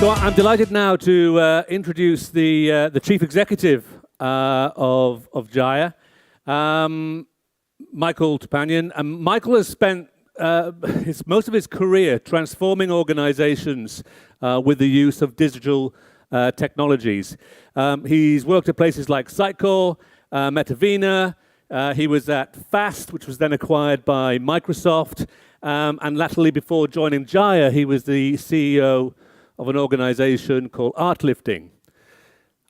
So I'm delighted now to introduce the chief executive of Jahia, Michael Tupanjanin. And Michael has spent most of his career transforming organizations with the use of digital technologies. He's worked at places like Sitecore, Metavina. He was at Fast, which was then acquired by Microsoft. And latterly, before joining Jahia, he was the CEO of an organization called Artlifting.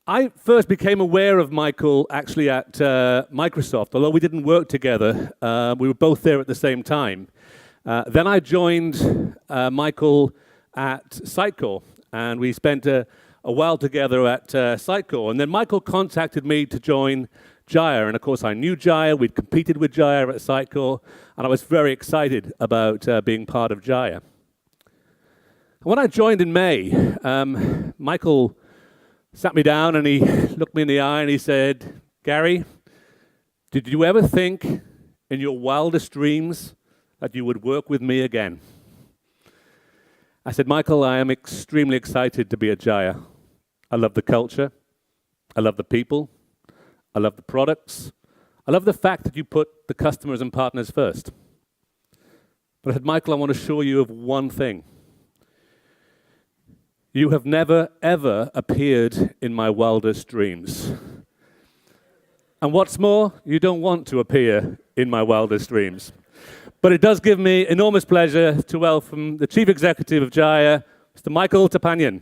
I first became aware of Michael actually at Microsoft, although we didn't work together. We were both there at the same time. Then I joined Michael at Sitecore, and we spent a while together at Sitecore. And then Michael contacted me to join Jahia, and of course I knew Jahia. We'd competed with Jahia at Sitecore, and I was very excited about being part of Jahia. When I joined in May, Michael sat me down and he looked me in the eye and he said, "Gary, did you ever think in your wildest dreams that you would work with me again?" I said, "Michael, I am extremely excited to be at Jahia. I love the culture. I love the people. I love the products. I love the fact that you put the customers and partners first. But I said, Michael, I want to assure you of one thing. You have never, ever appeared in my wildest dreams. And what's more, you don't want to appear in my wildest dreams." But it does give me enormous pleasure to welcome the Chief Executive of Jahia, Mr. Michael Tupanjanin.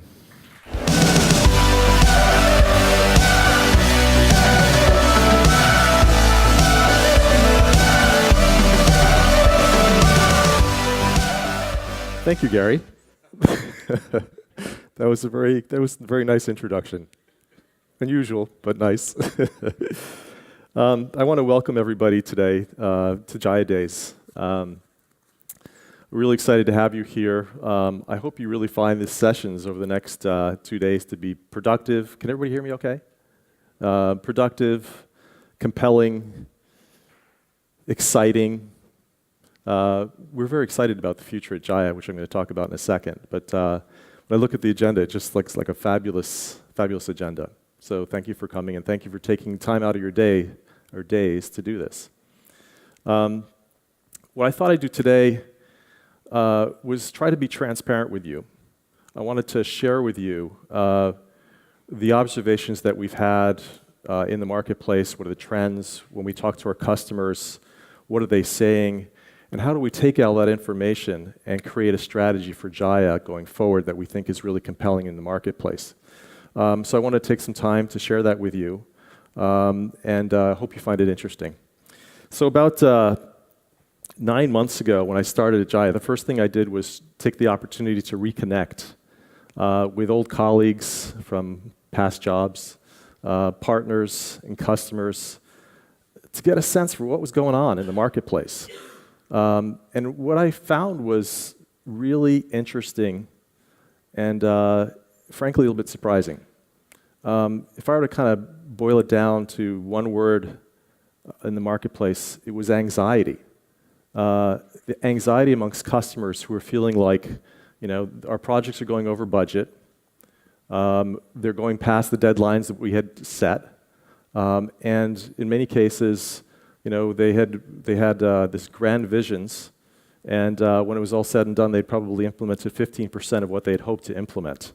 Thank you, Gary. That was a very nice introduction. Unusual, but nice. I want to welcome everybody today to Jahia Days. We're really excited to have you here. I hope you really find these sessions over the next 2 days to be productive. Can everybody hear me okay? Productive, compelling, exciting. We're very excited about the future at Jahia, which I'm going to talk about in a second. But when I look at the agenda, it just looks like a fabulous, fabulous agenda. So thank you for coming, and thank you for taking time out of your day or days to do this. What I thought I'd do today was try to be transparent with you. I wanted to share with you the observations that we've had in the marketplace. What are the trends? When we talk to our customers, what are they saying? And how do we take all that information and create a strategy for Jahia going forward that we think is really compelling in the marketplace? So I want to take some time to share that with you, and hope you find it interesting. So about 9 months ago, when I started at Jahia, the first thing I did was take the opportunity to reconnect with old colleagues from past jobs, partners and customers, to get a sense for what was going on in the marketplace. And what I found was really interesting and frankly a little bit surprising. If I were to kind of boil it down to one word in the marketplace, it was anxiety. The anxiety amongst customers who are feeling like, our projects are going over budget. They're going past the deadlines that we had set. And in many cases, they had this grand visions, and when it was all said and done, they'd probably implemented 15% of what they'd hoped to implement.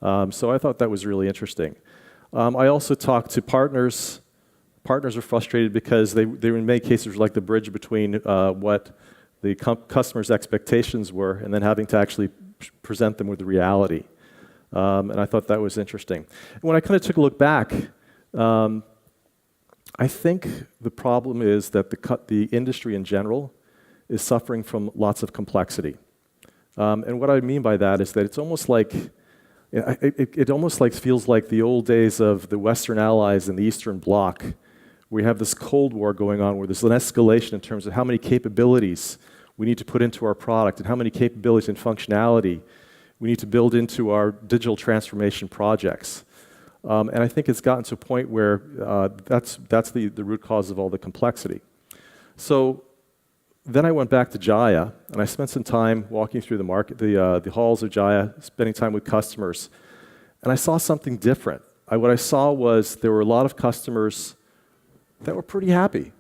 So I thought that was really interesting. I also talked to partners. Partners are frustrated because they in many cases were like the bridge between what the customer's expectations were and then having to actually present them with the reality. And I thought that was interesting. And when I kind of took a look back, I think the problem is that the industry in general is suffering from lots of complexity. And what I mean by that is that it's almost like, it almost like feels like the old days of the Western Allies and the Eastern Bloc. We have this Cold War going on where there's an escalation in terms of how many capabilities we need to put into our product and how many capabilities and functionality we need to build into our digital transformation projects. And I think it's gotten to a point where that's the root cause of all the complexity. So Then I went back to Jahia, and I spent some time walking through the market, the halls of Jahia, spending time with customers, and I saw something different. What I saw was there were a lot of customers that were pretty happy.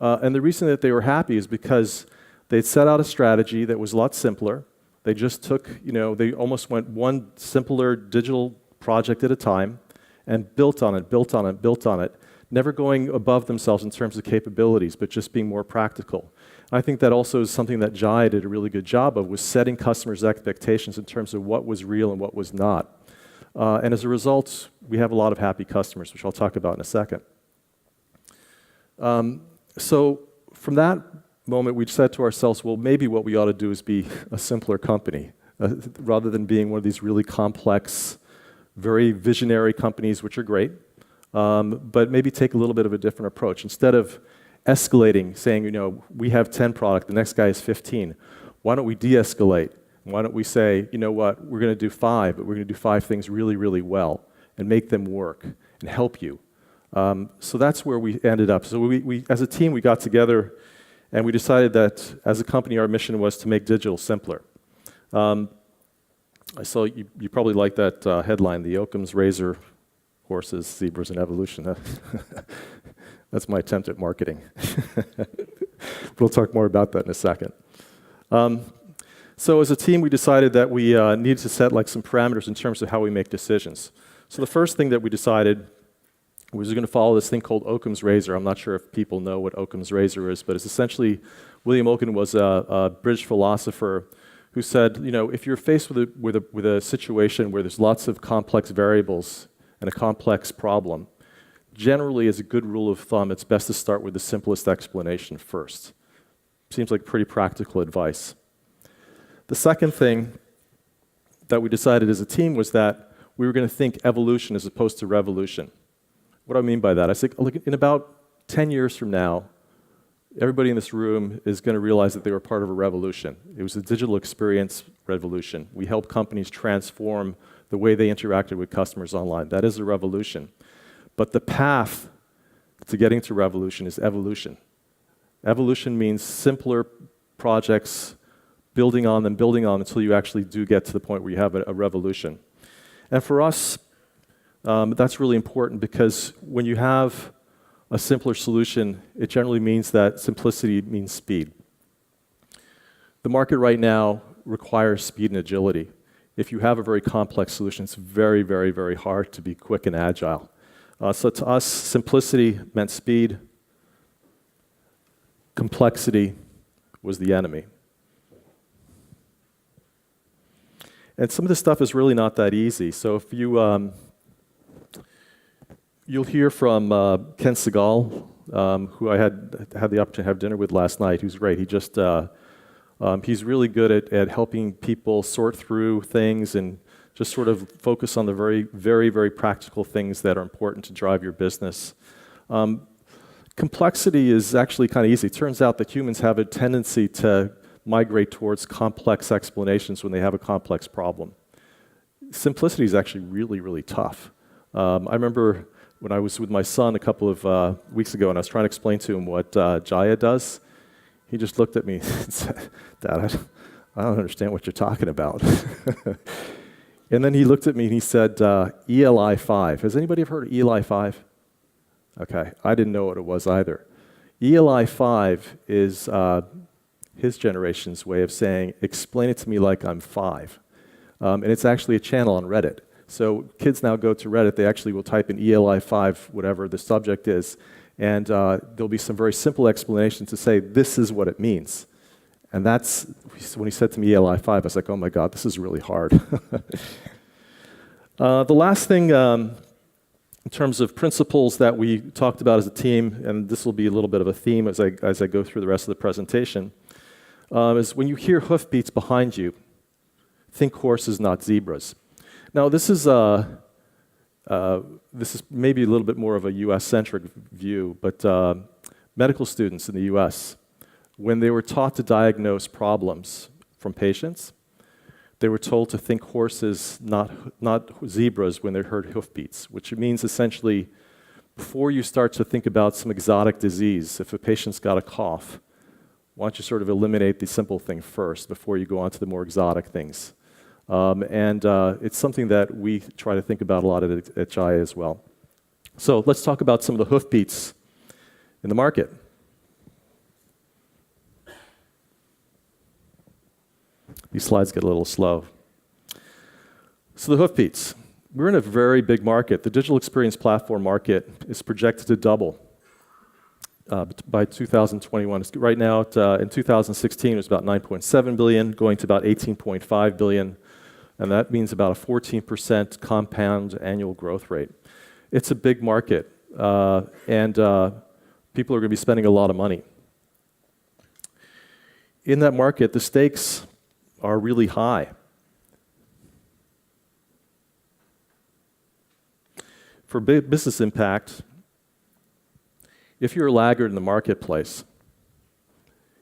And the reason that they were happy is because they'd set out a strategy that was a lot simpler. They just took, they almost went one simpler digital project at a time and built on it, never going above themselves in terms of capabilities, but just being more practical. And I think that also is something that Jahia did a really good job of, was setting customers' expectations in terms of what was real and what was not. And as a result, we have a lot of happy customers, which I'll talk about in a second. So from that moment, we said to ourselves, well, maybe what we ought to do is be a simpler company, rather than being one of these really complex, very visionary companies, which are great, but maybe take a little bit of a different approach. Instead of escalating, saying, we have 10 product, the next guy is 15, why don't we de-escalate? Why don't we say, you know what, we're going to do 5, but we're going to do 5 things really, really well and make them work and help you. So that's where we ended up. So we, as a team, we got together and we decided that as a company, our mission was to make digital simpler. I saw you probably like that headline, the Occam's razor, horses, zebras, and evolution. That's my attempt at marketing. We'll talk more about that in a second. So as a team, we decided that we needed to set some parameters in terms of how we make decisions. So the first thing that we decided was going to follow this thing called Occam's razor. I'm not sure if people know what Occam's razor is, but it's essentially, William Ockham was a British philosopher who said, if you're faced with a situation where there's lots of complex variables and a complex problem, generally, as a good rule of thumb, it's best to start with the simplest explanation first. Seems like pretty practical advice. The second thing that we decided as a team was that we were going to think evolution as opposed to revolution. What do I mean by that? I think in about 10 years from now, everybody in this room is going to realize that they were part of a revolution. It was a digital experience revolution. We helped companies transform the way they interacted with customers online. That is a revolution. But the path to getting to revolution is evolution. Evolution means simpler projects, building on them until you actually do get to the point where you have a revolution. And for us, that's really important because when you have a simpler solution, it generally means that simplicity means speed. The market right now requires speed and agility. If you have a very complex solution, it's very, very, very hard to be quick and agile. So to us, simplicity meant speed. Complexity was the enemy. And some of this stuff is really not that easy. So if you, you'll hear from Ken Segal, who I had the opportunity to have dinner with last night, who's great. He just, he's really good at helping people sort through things and just sort of focus on the very, very, very practical things that are important to drive your business. Complexity is actually kind of easy. It turns out that humans have a tendency to migrate towards complex explanations when they have a complex problem. Simplicity is actually really, really tough. I remember when I was with my son a couple of weeks ago and I was trying to explain to him what Jahia does, he just looked at me and said, "Dad, I don't understand what you're talking about." And then he looked at me and he said, ELI 5. Has anybody ever heard of ELI 5? Okay, I didn't know what it was either. ELI 5 is his generation's way of saying, explain it to me like I'm 5. And it's actually a channel on Reddit. So kids now go to Reddit, they actually will type in ELI 5, whatever the subject is, and there'll be some very simple explanations to say, this is what it means. And that's, when he said to me ELI 5, I was like, oh my God, this is really hard. The last thing, in terms of principles that we talked about as a team, and this will be a little bit of a theme as I go through the rest of the presentation, is when you hear Hoofbeats behind you, think horses, not zebras. Now, this is maybe a little bit more of a US-centric view, but medical students in the US, when they were taught to diagnose problems from patients, they were told to think horses, not zebras, when they heard hoofbeats, which means essentially, before you start to think about some exotic disease, if a patient's got a cough, why don't you sort of eliminate the simple thing first before you go on to the more exotic things? It's something that we try to think about a lot at Jahia as well. So let's talk about some of the Hoofbeats in the market. These slides get a little slow. So the Hoofbeats. We're in a very big market. The digital experience platform market is projected to double by 2021. Right now, in 2016, it was about 9.7 billion, going to about 18.5 billion, and that means about a 14% compound annual growth rate. It's a big market, and people are going to be spending a lot of money. In that market, the stakes are really high. For business impact, if you're a laggard in the marketplace,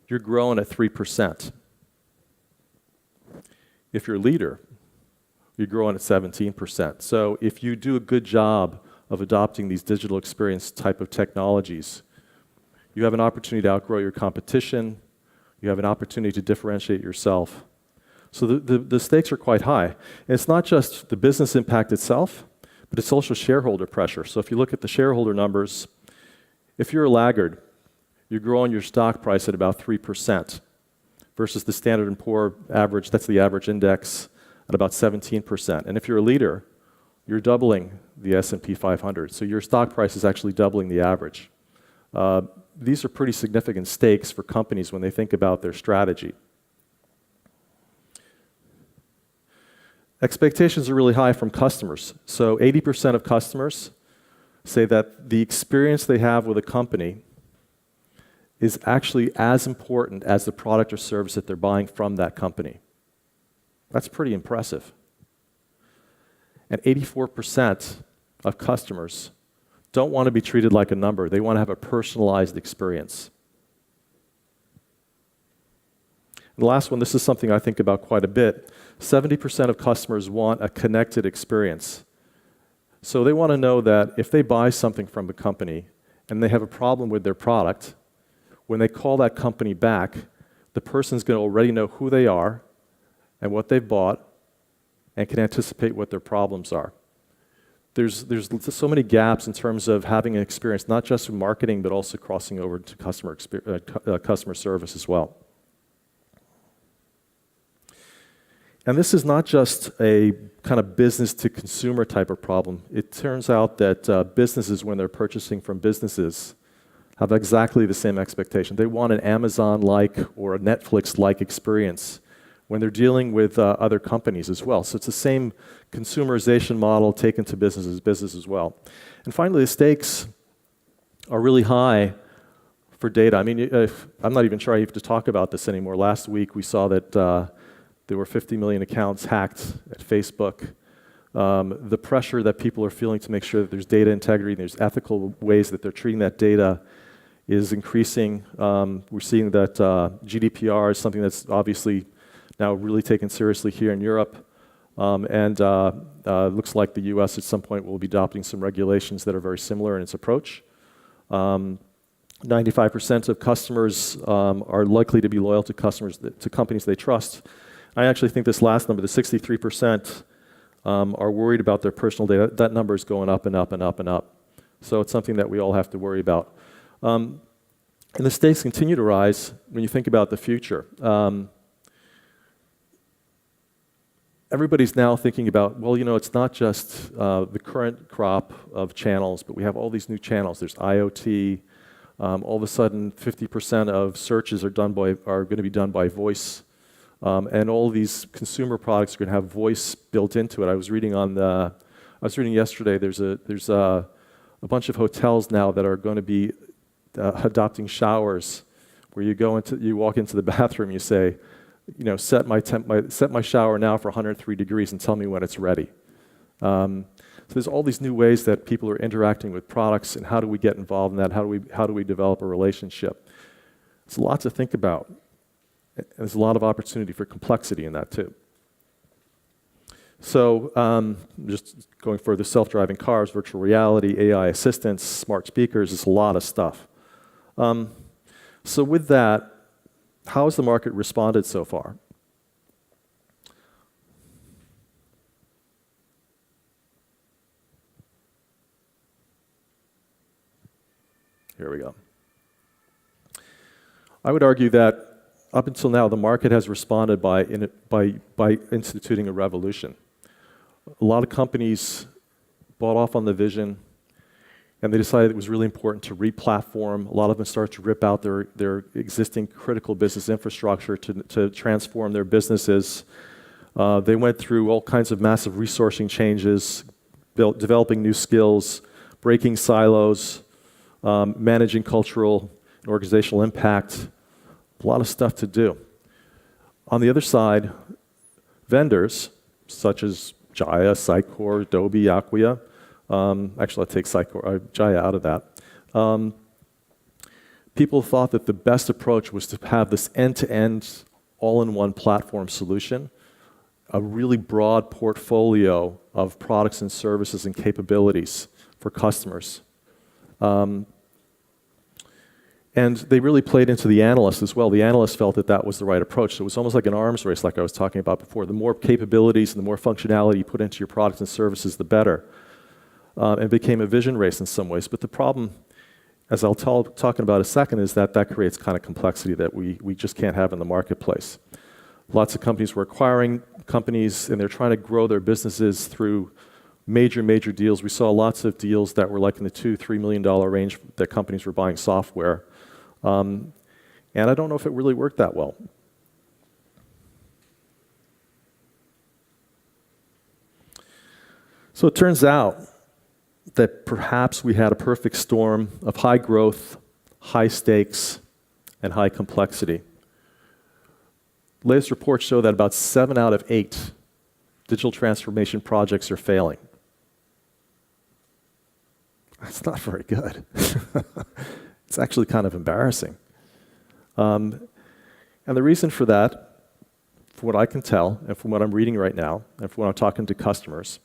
you're growing at 3%. If you're a leader, you're growing at 17%. So if you do a good job of adopting these digital experience type of technologies, you have an opportunity to outgrow your competition, you have an opportunity to differentiate yourself. So the stakes are quite high. And it's not just the business impact itself, but it's also shareholder pressure. So if you look at the shareholder numbers, if you're a laggard, you're growing your stock price at about 3% versus the Standard & Poor average, that's the average index, at about 17%. And if you're a leader, you're doubling the S&P 500. So your stock price is actually doubling the average. These are pretty significant stakes for companies when they think about their strategy. Expectations are really high from customers. So 80% of customers say that the experience they have with a company is actually as important as the product or service that they're buying from that company. That's pretty impressive. And 84% of customers don't want to be treated like a number. They want to have a personalized experience. And the last one, this is something I think about quite a bit. 70% of customers want a connected experience. So they want to know that if they buy something from a company and they have a problem with their product, when they call that company back, the person's going to already know who they are and what they've bought and can anticipate what their problems are. There's so many gaps in terms of having an experience, not just in marketing, but also crossing over to customer service as well. And this is not just a kind of business to consumer type of problem. It turns out that businesses, when they're purchasing from businesses, have exactly the same expectation. They want an Amazon-like or a Netflix-like experience when they're dealing with other companies as well. So it's the same consumerization model taken to business as well. And finally, the stakes are really high for data. I mean, I'm not even sure I have to talk about this anymore. Last week, we saw that there were 50 million accounts hacked at Facebook. The pressure that people are feeling to make sure that there's data integrity, and there's ethical ways that they're treating that data is increasing. We're seeing that GDPR is something that's obviously now really taken seriously here in Europe. Looks like the US at some point will be adopting some regulations that are very similar in its approach. 95% of customers are likely to be loyal to companies they trust. I actually think this last number, the 63%, are worried about their personal data. That number is going up and up and up and up. So it's something that we all have to worry about. And the stakes continue to rise when you think about the future. Everybody's now thinking about, well, you know, it's not just the current crop of channels, but we have all these new channels. There's IoT. All of a sudden, 50% of searches are going to be done by voice. And all these consumer products are going to have voice built into it. I was reading yesterday. There's a bunch of hotels now that are going to be adopting showers, where you walk into the bathroom, you say, you know, set my shower now for 103 degrees and tell me when it's ready. So there's all these new ways that people are interacting with products, and how do we get involved in that? How do we develop a relationship? There's a lot to think about. There's a lot of opportunity for complexity in that too. So just going further, self-driving cars, virtual reality, AI assistants, smart speakers, it's a lot of stuff. So with that, How has the market responded so far? Here we go. I would argue that up until now, the market has responded by instituting a revolution. A lot of companies bought off on the vision, and they decided it was really important to re-platform. A lot of them started to rip out their existing critical business infrastructure to transform their businesses. They went through all kinds of massive resourcing changes, developing new skills, breaking silos, managing cultural and organizational impact. A lot of stuff to do. On the other side, vendors such as Jahia, Sitecore, Adobe, Acquia. Actually, I'll take Jahia out of that. People thought that the best approach was to have this end-to-end, all-in-one platform solution, a really broad portfolio of products and services and capabilities for customers. And they really played into the analysts as well. The analysts felt that that was the right approach. So it was almost like an arms race, like I was talking about before. The more capabilities and the more functionality you put into your products and services, the better. It became a vision race in some ways. But the problem, as I'll talk about in a second, is that that creates kind of complexity that we just can't have in the marketplace. Lots of companies were acquiring companies, and they're trying to grow their businesses through major deals. We saw lots of deals that were like in the $2-3 million range that companies were buying software. And I don't know if it really worked that well. So it turns out that perhaps we had a perfect storm of high growth, high stakes, and high complexity. Latest reports show that about 7 out of 8 digital transformation projects are failing. That's not very good. It's actually kind of embarrassing. And the reason for that, from what I can tell, and from what I'm reading right now, and from what I'm talking to customers,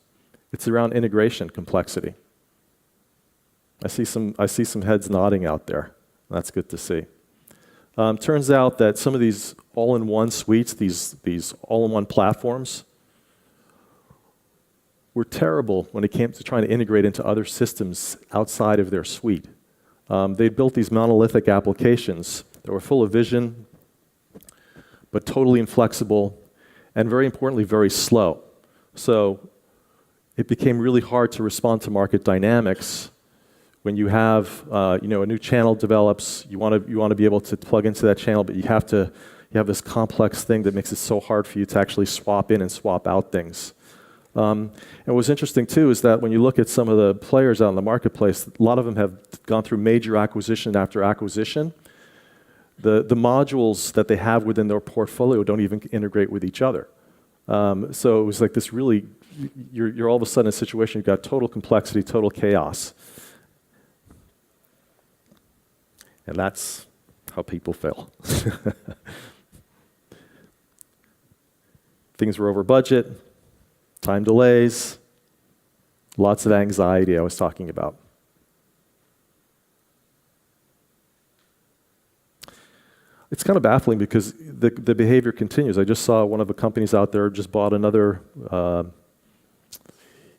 it's around integration complexity. I see some heads nodding out there. That's good to see. Turns out that some of these all-in-one suites, these all-in-one platforms, were terrible when it came to trying to integrate into other systems outside of their suite. They built these monolithic applications that were full of vision, but totally inflexible, and very importantly, very slow. So it became really hard to respond to market dynamics. When you have a new channel develops, you want to be able to plug into that channel, but you have this complex thing that makes it so hard for you to actually swap in and swap out things. And what's interesting too is that when you look at some of the players out in the marketplace, a lot of them have gone through major acquisition after acquisition. The modules that they have within their portfolio don't even integrate with each other. So it was like this really, you're all of a sudden in a situation you've got total complexity, total chaos. And that's how people fail. Things were over budget. Time delays, lots of anxiety I was talking about. It's kind of baffling because the behavior continues. I just saw one of the companies out there just bought another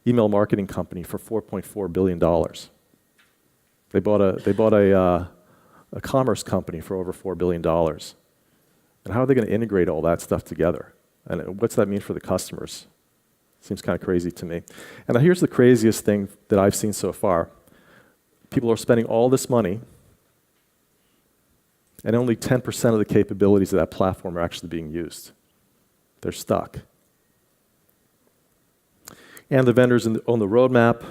email marketing company for $4.4 billion. They bought a commerce company for over $4 billion. And how are they going to integrate all that stuff together? And what's that mean for the customers? Seems kind of crazy to me. And here's the craziest thing that I've seen so far. People are spending all this money, and only 10% of the capabilities of that platform are actually being used. They're stuck. And the vendors on the roadmap,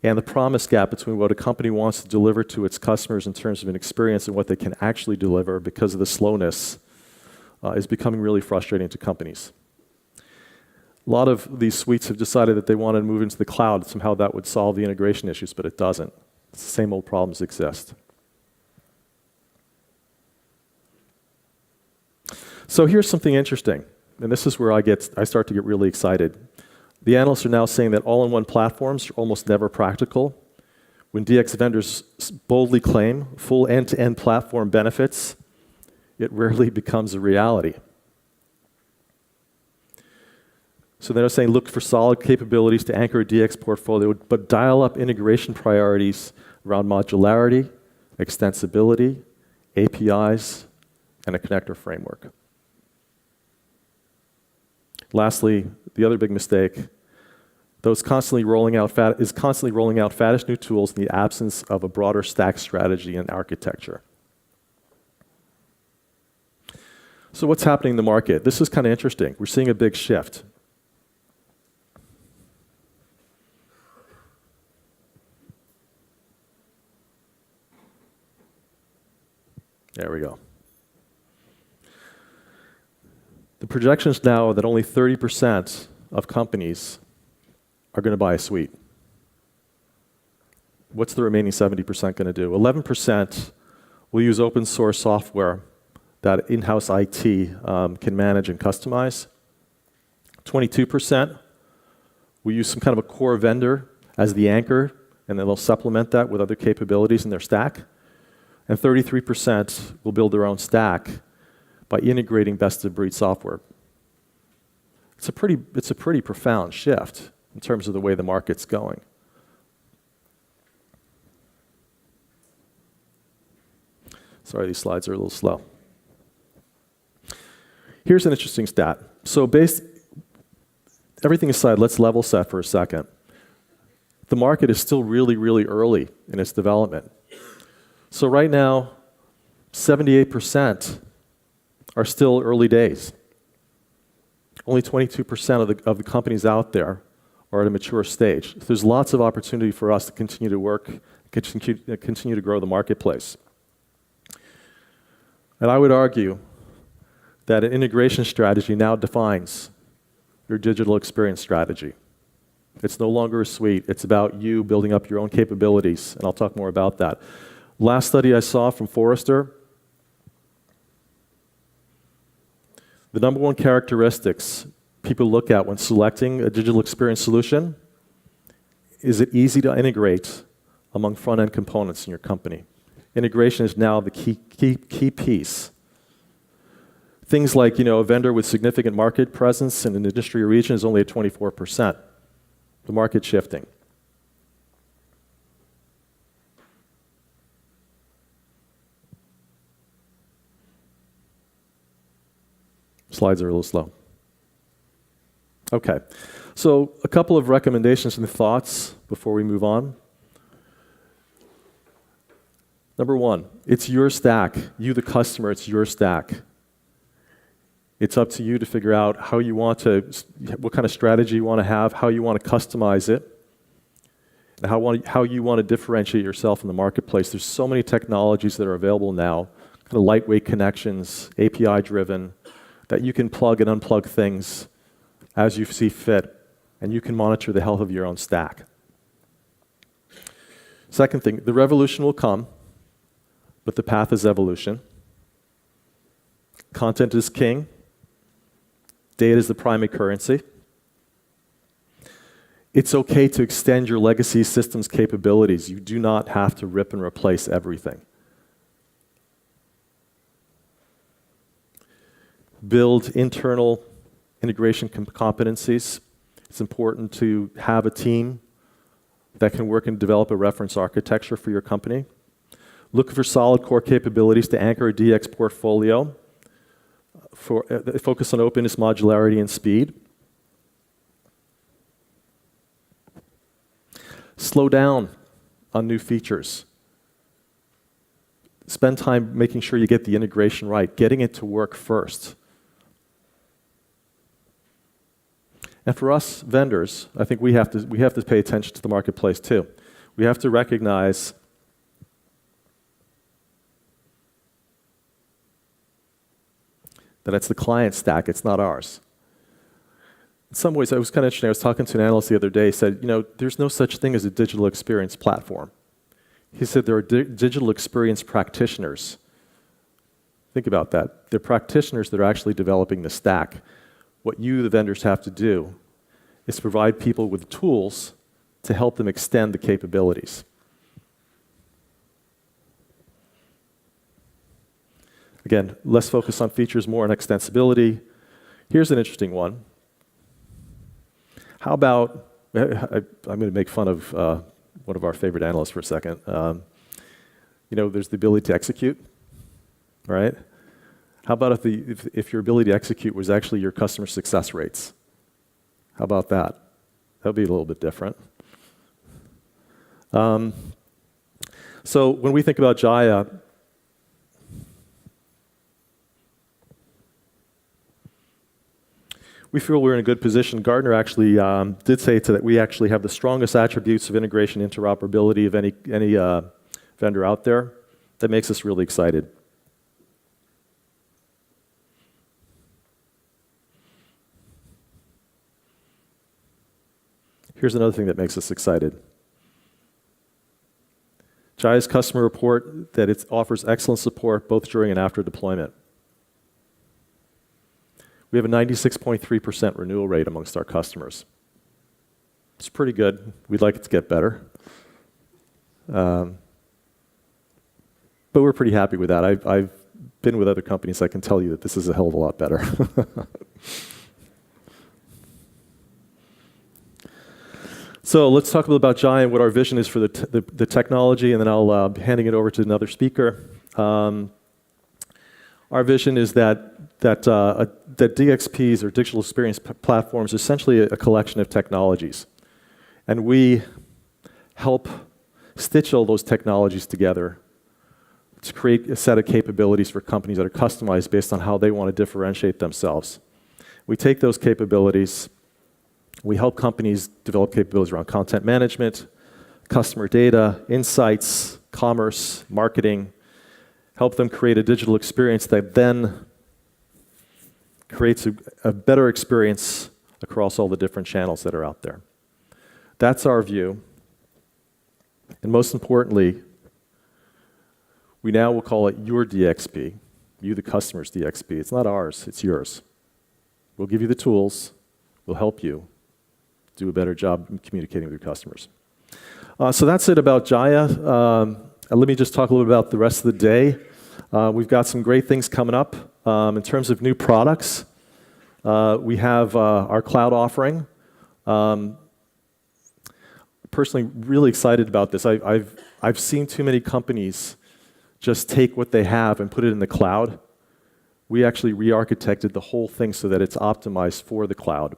and the promise gap between what a company wants to deliver to its customers in terms of an experience and what they can actually deliver because of the slowness is becoming really frustrating to companies. A lot of these suites have decided that they want to move into the cloud. Somehow that would solve the integration issues, but it doesn't. It's the same old problems exist. So here's something interesting, and this is where I start to get really excited. The analysts are now saying that all-in-one platforms are almost never practical. When DX vendors boldly claim full end-to-end platform benefits, it rarely becomes a reality. So they're saying look for solid capabilities to anchor a DX portfolio, but dial up integration priorities around modularity, extensibility, APIs, and a connector framework. Lastly, the other big mistake, constantly rolling out faddish new tools in the absence of a broader stack strategy and architecture. So what's happening in the market? This is kind of interesting. We're seeing a big shift. There we go. The projections now are that only 30% of companies are going to buy a suite. What's the remaining 70% going to do? 11% will use open source software that in-house IT can manage and customize. 22% will use some kind of a core vendor as the anchor, and then they'll supplement that with other capabilities in their stack. And 33% will build their own stack by integrating best-of-breed software. It's a pretty profound shift in terms of the way the market's going. Sorry, these slides are a little slow. Here's an interesting stat. So everything aside, let's level set for a second. The market is still really, really early in its development. So right now, 78% are still early days. Only 22% of the companies out there are at a mature stage. So there's lots of opportunity for us to continue to work, continue to grow the marketplace. And I would argue that an integration strategy now defines your digital experience strategy. It's no longer a suite. It's about you building up your own capabilities, and I'll talk more about that. Last study I saw from Forrester, the number one characteristics people look at when selecting a digital experience solution is it easy to integrate among front-end components in your company. Integration is now the key piece. Things like, a vendor with significant market presence in an industry or region is only at 24%. The market's shifting. Slides are a little slow. Okay, so a couple of recommendations and thoughts before we move on. Number one, it's your stack. You, the customer, it's your stack. It's up to you to figure out what kind of strategy you want to have, how you want to customize it, and how you want to differentiate yourself in the marketplace. There's so many technologies that are available now, kind of lightweight connections, API-driven, that you can plug and unplug things as you see fit, and you can monitor the health of your own stack. Second thing, the revolution will come, but the path is evolution. Content is king. Data is the primary currency. It's okay to extend your legacy systems capabilities. You do not have to rip and replace everything. Build internal integration competencies. It's important to have a team that can work and develop a reference architecture for your company. Look for solid core capabilities to anchor a DX portfolio. Focus on openness, modularity, and speed. Slow down on new features. Spend time making sure you get the integration right, getting it to work first. And for us vendors, I think we have to pay attention to the marketplace too. We have to recognize that it's the client stack, it's not ours. In some ways, it was kind of interesting. I was talking to an analyst the other day, he said, there's no such thing as a digital experience platform. He said there are digital experience practitioners. Think about that. They're practitioners that are actually developing the stack. What you, the vendors, have to do is provide people with tools to help them extend the capabilities. Again, less focus on features, more on extensibility. Here's an interesting one. How about, I'm going to make fun of one of our favorite analysts for a second. There's the ability to execute, right? How about if your ability to execute was actually your customer success rates? How about that? That would be a little bit different. So when we think about Jahia, we feel we're in a good position. Gartner actually did say that we actually have the strongest attributes of integration interoperability of any vendor out there. That makes us really excited. Here's another thing that makes us excited. Jahia's customer report that it offers excellent support both during and after deployment. We have a 96.3% renewal rate amongst our customers. It's pretty good. We'd like it to get better. But we're pretty happy with that. I've been with other companies. I can tell you that this is a hell of a lot better. So let's talk a little about Jahia and what our vision is for the technology, and then I'll be handing it over to another speaker. Our vision is that DXPs, or digital experience platforms, are essentially a collection of technologies. And we help stitch all those technologies together to create a set of capabilities for companies that are customized based on how they want to differentiate themselves. We take those capabilities, we help companies develop capabilities around content management, customer data, insights, commerce, marketing, help them create a digital experience that then creates a better experience across all the different channels that are out there. That's our view. And most importantly, we now will call it your DXP, you the customer's DXP. It's not ours, it's yours. We'll give you the tools, we'll help you do a better job in communicating with your customers. So that's it about Jahia. Let me just talk a little bit about the rest of the day. We've got some great things coming up. In terms of new products, we have our cloud offering. Personally, really excited about this. I've seen too many companies just take what they have and put it in the cloud. We actually re-architected the whole thing so that it's optimized for the cloud.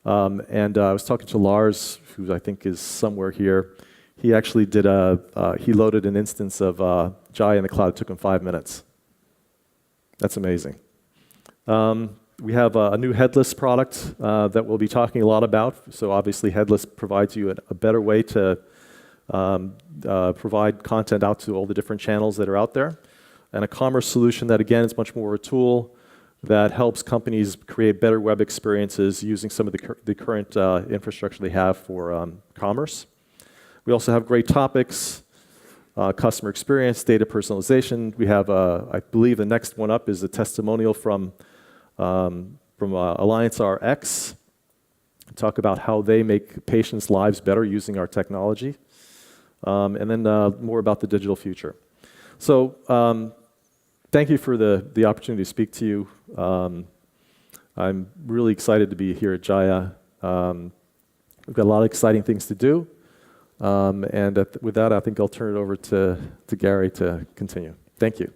And I was talking to Lars, who I think is somewhere here. He actually he loaded an instance of Jahia in the cloud. It took him 5 minutes. That's amazing. We have a new headless product that we'll be talking a lot about. So obviously headless provides you a better way to provide content out to all the different channels that are out there. And a commerce solution that, again, is much more a tool that helps companies create better web experiences using some of the current infrastructure they have for commerce. We also have great topics, customer experience, data personalization. We have, I believe the next one up is a testimonial from Alliance RX. Talk about how they make patients' lives better using our technology. And then more about the digital future. So thank you for the opportunity to speak to you. I'm really excited to be here at Jahia. We've got a lot of exciting things to do. And with that, I think I'll turn it over to Gary to continue. Thank you.